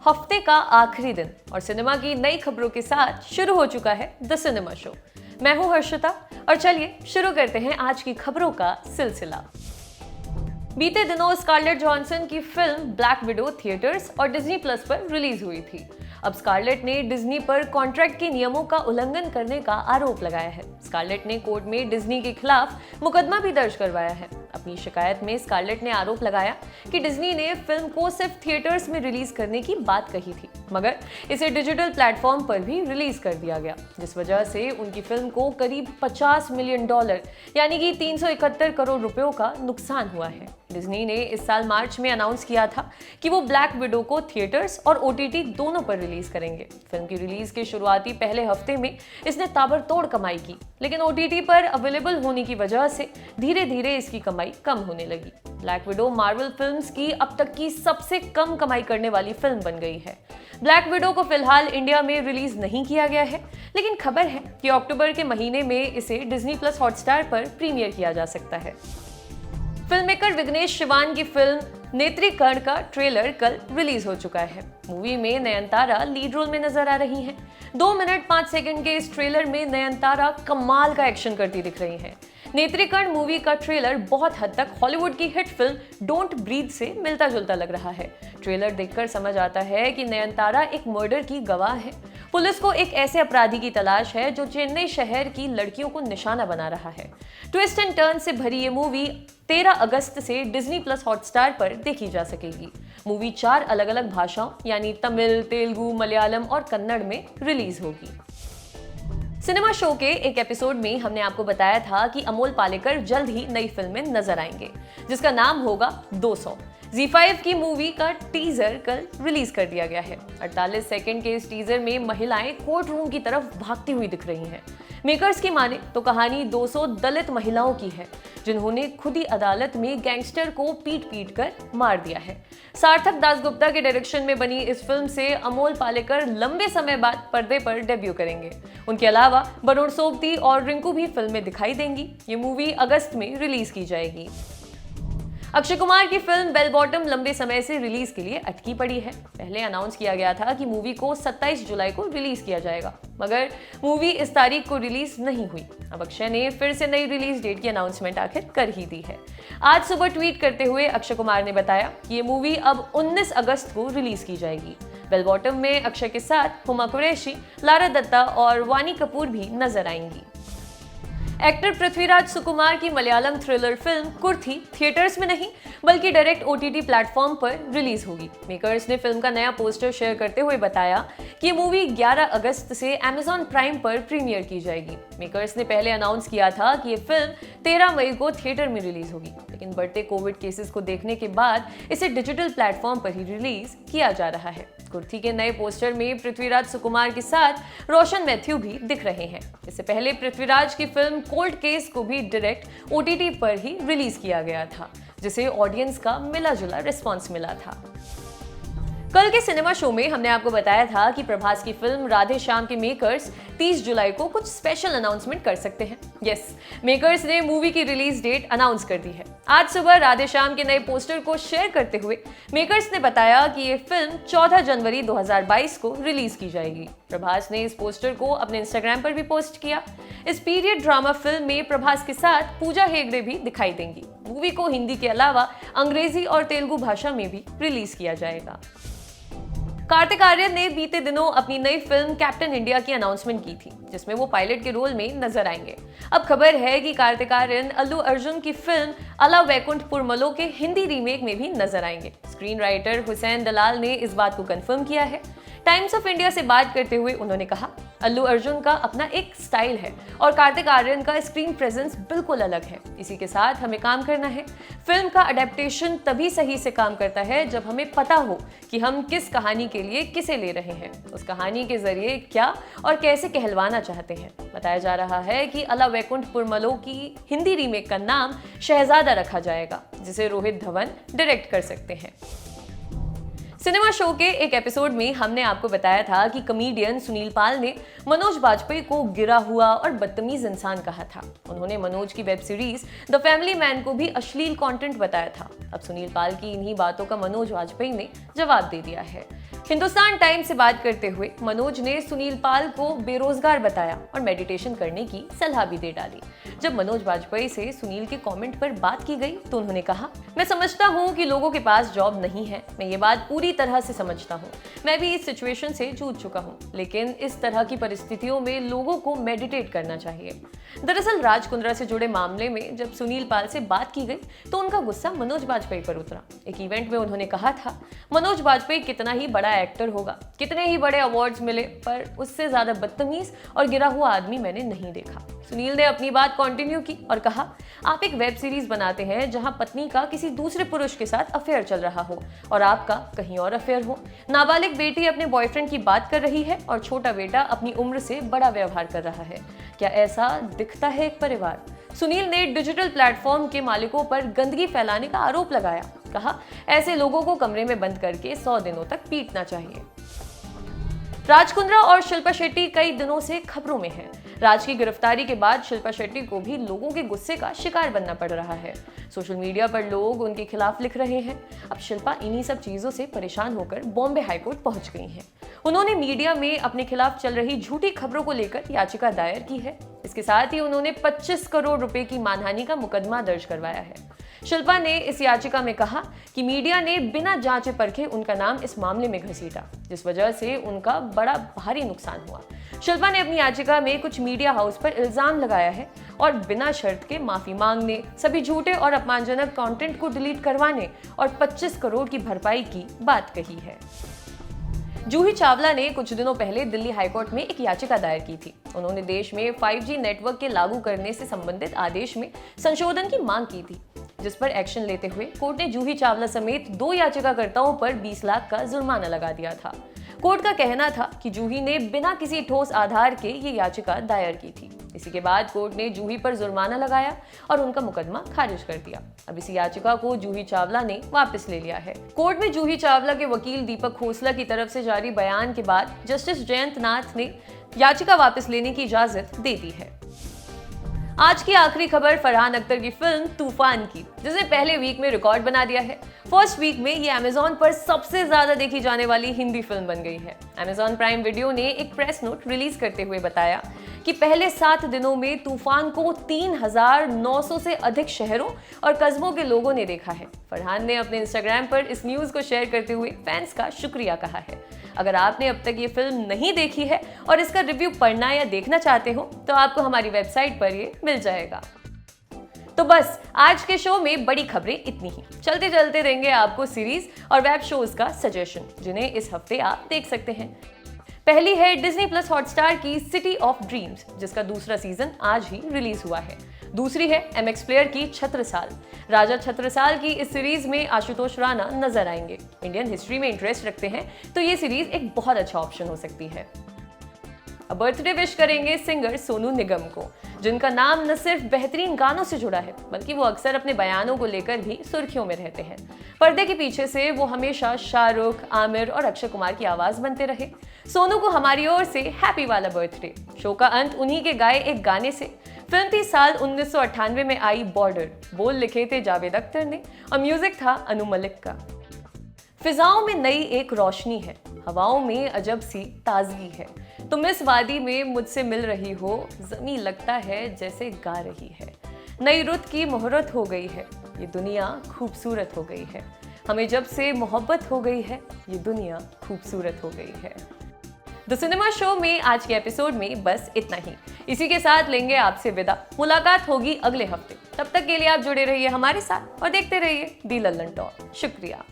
हफ्ते का आखिरी दिन और सिनेमा की नई खबरों के साथ शुरू हो चुका है द सिनेमा शो। मैं हूं हर्षिता और चलिए शुरू करते हैं आज की खबरों का सिलसिला। बीते दिनों स्कारलेट जॉनसन की फिल्म ब्लैक विडो थिएटर्स और डिज्नी प्लस पर रिलीज हुई थी। अब स्कारलेट ने डिज्नी पर कॉन्ट्रैक्ट के नियमों का उल्लंघन करने का आरोप लगाया है। स्कारलेट ने कोर्ट में डिज्नी के खिलाफ मुकदमा भी दर्ज करवाया है। अपनी शिकायत में स्कारलेट ने आरोप लगाया कि डिज्नी ने फिल्म को सिर्फ थिएटर्स में रिलीज करने की बात कही थी, मगर इसे डिजिटल प्लेटफॉर्म पर भी रिलीज कर दिया गया, जिस वजह से उनकी फिल्म को करीब $50 मिलियन यानी कि 371 करोड़ रुपयों का नुकसान हुआ है। डिज्नी ने इस साल मार्च में अनाउंस किया था कि वो ब्लैक विडो को थिएटर्स और OTT दोनों पर रिलीज करेंगे। फिल्म की रिलीज के शुरुआती पहले हफ्ते में इसने ताबड़तोड़ कमाई की, लेकिन OTT पर अवेलेबल होने की वजह से धीरे धीरे इसकी कमाई कम होने लगी। ब्लैक विडो मार्वल फिल्म्स की अब तक की सबसे कम कमाई करने वाली फिल्म बन गई है। ब्लैक विडो को फिलहाल इंडिया में रिलीज नहीं किया गया है, लेकिन खबर है कि अक्टूबर के महीने में इसे डिज्नी प्लस हॉटस्टार पर प्रीमियर किया जा सकता है। फिल्ममेकर विघ्नेश शिवान की फिल्म नेत्रीकर्ण का ट्रेलर कल रिलीज हो चुका है। मूवी में नयनतारा लीड रोल में नजर आ रही हैं। 2 मिनट 5 सेकंड के इस ट्रेलर में नयनतारा कमाल का एक्शन करती दिख रही हैं। नेत्रीकर्ण मूवी का ट्रेलर बहुत हद तक हॉलीवुड की हिट फिल्म डोंट ब्रीथ से मिलता जुलता लग रहा है। ट्रेलर देखकर समझ आता है कि नयनतारा एक मर्डर की गवाह है। पुलिस को एक ऐसे अपराधी की तलाश है जो चेन्नई शहर की लड़कियों को निशाना बना रहा है। ट्विस्ट एंड टर्न से भरी ये मूवी 13 अगस्त से डिज्नी प्लस हॉटस्टार पर देखी जा सकेगी। मूवी 4 अलग अलग भाषाओं यानी तमिल, तेलुगु, मलयालम और कन्नड़ में रिलीज होगी। सिनेमा शो के एक एपिसोड में हमने आपको बताया था कि अमोल पालेकर जल्द ही नई फिल्म में नजर आएंगे, जिसका नाम होगा 200। ZEE5 की मूवी का टीजर कल रिलीज कर दिया गया है। 48 सेकंड के इस टीजर में महिलाएं कोर्ट रूम की तरफ भागती हुई दिख रही हैं। मेकर्स की माने तो कहानी 200 दलित महिलाओं की है, जिन्होंने खुद ही अदालत में गैंगस्टर को पीट कर मार दिया है। सार्थक दासगुप्ता के डायरेक्शन में बनी इस फिल्म से अमोल पालेकर लंबे समय बाद पर्दे पर डेब्यू करेंगे। उनके अलावा वरुण सोबती और रिंकू भी फिल्म में दिखाई देंगी। ये मूवी अगस्त में रिलीज की जाएगी। अक्षय कुमार की फिल्म बेल बॉटम लंबे समय से रिलीज के लिए अटकी पड़ी है। पहले अनाउंस किया गया था कि मूवी को 27 जुलाई को रिलीज किया जाएगा, मगर मूवी इस तारीख को रिलीज नहीं हुई। अब अक्षय ने फिर से नई रिलीज डेट की अनाउंसमेंट आखिर कर ही दी है। आज सुबह ट्वीट करते हुए अक्षय कुमार ने बताया कि ये मूवी अब 19 अगस्त को रिलीज की जाएगी। बेल बॉटम में अक्षय के साथ हुमा कुरैशी, लारा दत्ता और वानी कपूर भी नजर आएंगी। एक्टर पृथ्वीराज सुकुमार की मलयालम थ्रिलर फिल्म कुर्थी थिएटर्स में नहीं बल्कि डायरेक्ट OTT प्लेटफॉर्म पर रिलीज होगी। मेकर्स ने फिल्म का नया पोस्टर शेयर करते हुए बताया कि ये मूवी 11 अगस्त से Amazon प्राइम पर प्रीमियर की जाएगी। मेकर्स ने पहले अनाउंस किया था कि ये फिल्म 13 मई को थिएटर में रिलीज होगी, लेकिन बढ़ते कोविड केसेस को देखने के बाद इसे डिजिटल प्लेटफॉर्म पर ही रिलीज किया जा रहा है। कुर्थी के नए पोस्टर में पृथ्वीराज सुकुमार के साथ रोशन मैथ्यू भी दिख रहे हैं। इससे पहले पृथ्वीराज की फिल्म कोल्ड केस को भी डायरेक्ट OTT पर ही रिलीज किया गया था, जिसे ऑडियंस का मिला जुला रिस्पॉन्स मिला था। कल के सिनेमा शो में हमने आपको बताया था कि प्रभास की फिल्म राधे श्याम के मेकर्स 30 जुलाई को कुछ स्पेशल अनाउंसमेंट कर सकते हैं। यस, मेकर्स ने मूवी की रिलीज डेट अनाउंस कर दी है। आज सुबह राधे श्याम के नए पोस्टर को शेयर करते हुए मेकर्स ने बताया कि ये फिल्म 14 जनवरी 2022 को रिलीज की जाएगी। प्रभास ने इस पोस्टर को अपने इंस्टाग्राम पर भी पोस्ट किया। इस पीरियड ड्रामा फिल्म में प्रभास के साथ पूजा हेगड़े भी दिखाई देंगी। मूवी को हिंदी के अलावा अंग्रेजी और तेलुगु भाषा में भी रिलीज किया जाएगा। कार्तिक आर्यन ने बीते दिनों अपनी नई फिल्म कैप्टन इंडिया की अनाउंसमेंट की थी, जिसमें वो पायलट के रोल में नजर आएंगे। अब खबर है कि कार्तिक आर्यन अल्लू अर्जुन की फिल्म अला वैकुंठपुरमलो के हिंदी रीमेक में भी नजर आएंगे। स्क्रीन राइटर हुसैन दलाल ने इस बात को कंफर्म किया है। टाइम्स ऑफ इंडिया से बात करते हुए उन्होंने कहा, अल्लू अर्जुन का अपना एक स्टाइल है और कार्तिक आर्यन का स्क्रीन प्रेजेंस बिल्कुल अलग है। इसी के साथ हमें काम करना है। फिल्म का अडेप्टेशन तभी सही से काम करता है जब हमें पता हो कि हम किस कहानी के लिए किसे ले रहे हैं, उस कहानी के जरिए क्या और कैसे कहलवाना चाहते हैं। बताया जा रहा है कि अला वैकुंठपुरमलो की हिंदी रीमेक का नाम शहजादा रखा जाएगा, जिसे रोहित धवन डायरेक्ट कर सकते हैं। सिनेमा शो के एक एपिसोड में हमने आपको बताया था कि कॉमेडियन सुनील पाल ने मनोज बाजपेयी को गिरा हुआ और बदतमीज इंसान कहा था। उन्होंने मनोज की web series the family man को भी अश्लील कंटेंट बताया था। अब सुनील पाल की इन्हीं बातों का मनोज वाजपेयी ने जवाब दे दिया है। हिंदुस्तान टाइम्स से बात करते हुए मनोज ने सुनील पाल को बेरोजगार बताया और मेडिटेशन करने की सलाह भी दे डाली। जब मनोज वाजपेयी से सुनील के कमेंट पर बात की गई तो उन्होंने कहा, मैं समझता हूँ कि लोगों के पास जॉब नहीं है, मैं ये बात पूरी तरह से समझता हूँ। मैं भी इस सिचुएशन से जूझ चुका हूँ, लेकिन इस तरह की परिस्थितियों में लोगों को मेडिटेट करना चाहिए। दरअसल राज कुंद्रा से जुड़े मामले में जब सुनील पाल से बात की गई तो उनका गुस्सा मनोज वाजपेयी पर उतरा। एक इवेंट में उन्होंने कहा था, मनोज वाजपेयी कितना ही बड़ा एक्टर होगा, कितने ही बड़े अवार्ड्स मिले, पर उससे ज्यादा बदतमीज और गिरा हुआ आदमी मैंने नहीं देखा। सुनील ने अपनी बात कंटिन्यू की और कहा, आप एक वेब सीरीज बनाते हैं जहां पत्नी का किसी दूसरे पुरुष के साथ अफेयर चल रहा हो और आपका कहीं और अफेयर हो। नाबालिग बेटी अपने बॉयफ्रेंड की बात कर रही है और छोटा बेटा अपनी उम्र से बड़ा व्यवहार कर रहा है। क्या ऐसा दिखता है एक परिवार? सुनील ने डिजिटल प्लेटफॉर्म के मालिकों पर गंदगी फैलाने का आरोप लगाया। कहा, ऐसे लोगों को कमरे में बंद करके 100 दिनों तक पीटना चाहिए। राज कुंद्रा और शिल्पा शेट्टी कई दिनों से खबरों में हैं। राज की गिरफ्तारी के बाद शिल्पा शेट्टी को भी लोगों के गुस्से का शिकार बनना पड़ रहा है। सोशल मीडिया पर लोग उनके खिलाफ लिख रहे हैं। अब शिल्पा इन्हीं सब चीजों से परेशान होकर बॉम्बे हाईकोर्ट पहुंच गई हैं। उन्होंने मीडिया में अपने खिलाफ चल रही झूठी खबरों को लेकर याचिका दायर की है। इसके साथ ही उन्होंने 25 करोड़ रुपए की मानहानि का मुकदमा दर्ज करवाया है। शिल्पा ने इस याचिका में कहा कि मीडिया ने बिना जांचे परखे उनका नाम इस मामले में घसीटा, जिस वजह से उनका बड़ा भारी नुकसान हुआ। शिल्पा ने अपनी याचिका में कुछ मीडिया हाउस पर इल्जाम लगाया है और बिना शर्त के माफी मांगने, सभी झूठे और अपमानजनक कंटेंट को डिलीट करवाने और 25 करोड़ की भरपाई की बात कही है। जूही चावला ने कुछ दिनों पहले दिल्ली हाईकोर्ट में एक याचिका दायर की थी। उन्होंने देश में 5G नेटवर्क के लागू करने से संबंधित आदेश में संशोधन की मांग की थी, जिस पर एक्शन लेते हुए कोर्ट ने जूही चावला समेत 2 याचिकाकर्ताओं पर 20 लाख का जुर्माना लगा दिया था। कोर्ट का कहना था कि जूही ने बिना किसी ठोस आधार के ये याचिका दायर की थी। इसी के बाद कोर्ट ने जूही पर जुर्माना लगाया और उनका मुकदमा खारिज कर दिया। अब इस याचिका को जूही चावला ने वापस ले लिया है। कोर्ट में जूही चावला के वकील दीपक खोसला की तरफ से जारी बयान के बाद जस्टिस जयंत नाथ ने याचिका वापस लेने की इजाजत दे दी है। आज की आखिरी खबर फरहान अख्तर की फिल्म तूफान की, जिसने पहले वीक में रिकॉर्ड बना दिया है। फर्स्ट वीक में ये अमेज़न पर सबसे ज्यादा देखी जाने वाली हिंदी फिल्म बन गई है। अमेज़न प्राइम वीडियो ने एक प्रेस नोट रिलीज करते हुए बताया कि पहले 7 दिनों में तूफान को 3900 से अधिक शहरों और कस्बों के लोगों ने देखा है। फरहान ने अपने इंस्टाग्राम पर इस न्यूज को शेयर करते हुए फैंस का शुक्रिया कहा है। अगर आपने अब तक ये फिल्म नहीं देखी है और इसका रिव्यू पढ़ना या देखना चाहते हो तो आपको हमारी वेबसाइट पर ये मिल जाएगा। तो बस आज के शो में बड़ी खबरें इतनी ही। चलते चलते रहेंगे आपको सीरीज और वेब शोज का सजेशन, जिन्हें इस हफ्ते आप देख सकते हैं। पहली है डिज्नी प्लस हॉटस्टार की सिटी ऑफ ड्रीम्स, जिसका दूसरा सीजन आज ही रिलीज हुआ है। दूसरी है MX प्लेयर की छत्रसाल। राजा छत्रसाल की इस सीरीज में आशुतोष राणा नजर आएंगे। इंडियन हिस्ट्री में इंटरेस्ट रखते हैं तो ये सीरीज एक बहुत अच्छा ऑप्शन हो सकती है। अब बर्थडे विश करेंगे सिंगर सोनू निगम को, जिनका नाम न सिर्फ बेहतरीन गानों से जुड़ा है बल्कि वो अक्सर अपने बयानों को लेकर भी सुर्खियों में रहते हैं। पर्दे के पीछे से वो हमेशा शाहरुख, आमिर और अक्षय कुमार की आवाज बनते रहे। सोनू को हमारी ओर से हैप्पी वाला बर्थडे। शो का अंत उन्हीं के गाए एक गाने से। फिल्म थी साल 1998 में आई बॉर्डर। बोल लिखे थे जावेद अख्तर ने और म्यूजिक था अनु मलिक का। फिजाओं में नई एक रोशनी है, हवाओं में अजब सी ताजगी है। तुम इस वादी में मुझसे मिल रही हो, ज़मीं लगता है जैसे गा रही है। नई रुत की मुहूर्त हो गई है, ये दुनिया खूबसूरत हो गई है। हमें जब से मोहब्बत हो गई है, ये दुनिया खूबसूरत हो गई है। द सिनेमा शो में आज के एपिसोड में बस इतना ही। इसी के साथ लेंगे आपसे विदा। मुलाकात होगी अगले हफ्ते। तब तक के लिए आप जुड़े रहिए हमारे साथ और देखते रहिए दी लल्लन टॉक। शुक्रिया।